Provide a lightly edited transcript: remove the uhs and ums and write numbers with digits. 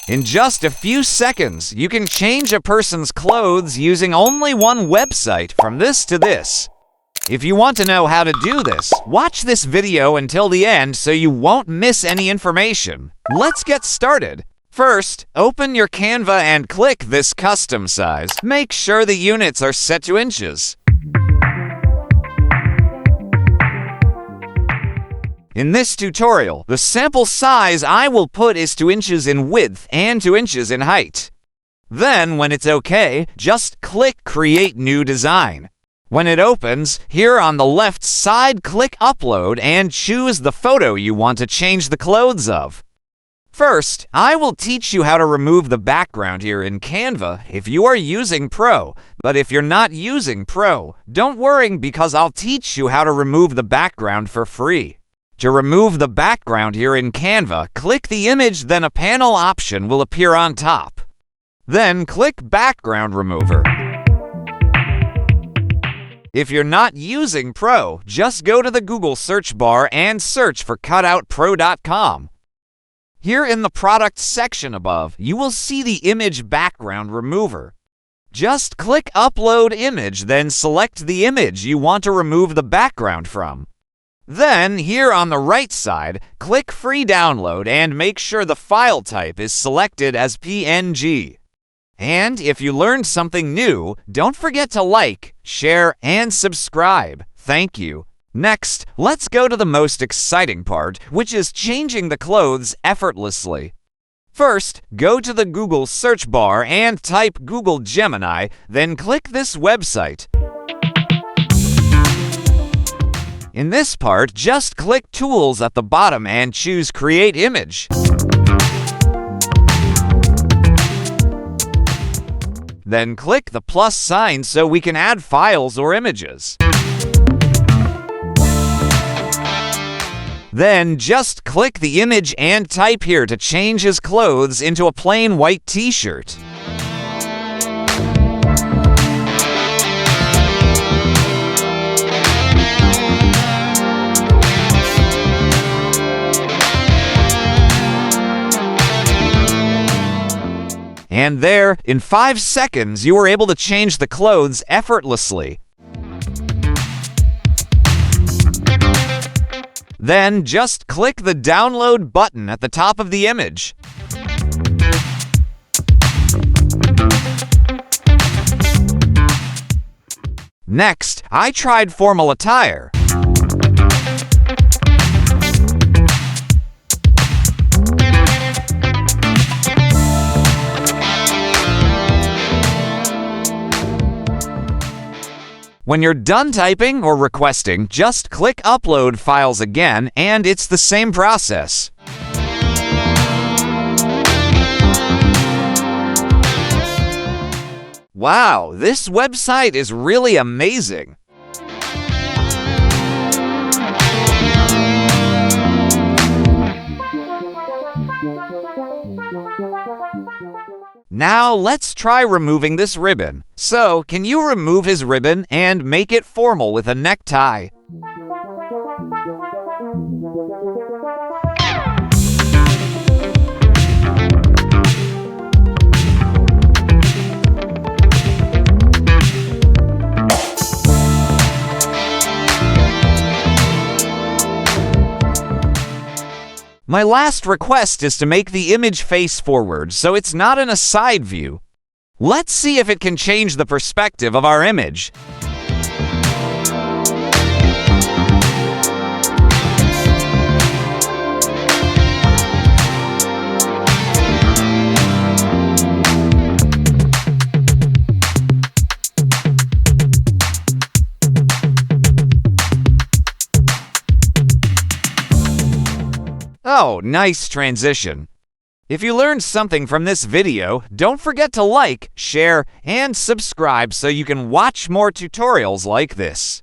In just a few seconds, you can change a person's clothes using only one website from this to this. If you want to know how to do this, watch this video until the end so you won't miss any information. Let's get started. First, open your Canva and click this custom size. Make sure the units are set to inches. In this tutorial, the sample size I will put is 2 inches in width and 2 inches in height. Then, when it's okay, just click Create New Design. When it opens, here on the left side, click Upload and choose the photo you want to change the clothes of. First, I will teach you how to remove the background here in Canva if you are using Pro. But if you're not using Pro, don't worry because I'll teach you how to remove the background for free. To remove the background here in Canva, click the image, then a panel option will appear on top. Then click Background Remover. If you're not using Pro, just go to the Google search bar and search for cutoutpro.com. Here in the product section above, you will see the image background remover. Just click Upload Image, then select the image you want to remove the background from. Then, here on the right side, click Free Download and make sure the file type is selected as PNG. And if you learned something new, don't forget to like, share, and subscribe. Thank you. Next, let's go to the most exciting part, which is changing the clothes effortlessly. First, go to the Google search bar and type Google Gemini, then click this website. In this part, just click Tools at the bottom and choose Create Image. Then click the plus sign so we can add files or images. Then just click the image and type here to change his clothes into a plain white t-shirt. And there, in 5 seconds, you were able to change the clothes effortlessly. Then just click the download button at the top of the image. Next, I tried formal attire. When you're done typing or requesting, just click Upload Files again, and it's the same process. Wow, this website is really amazing. Now let's try removing this ribbon. So, can you remove his ribbon and make it formal with a necktie? My last request is to make the image face forward so it's not in a side view. Let's see if it can change the perspective of our image. Oh, nice transition. If you learned something from this video, don't forget to like, share, and subscribe so you can watch more tutorials like this.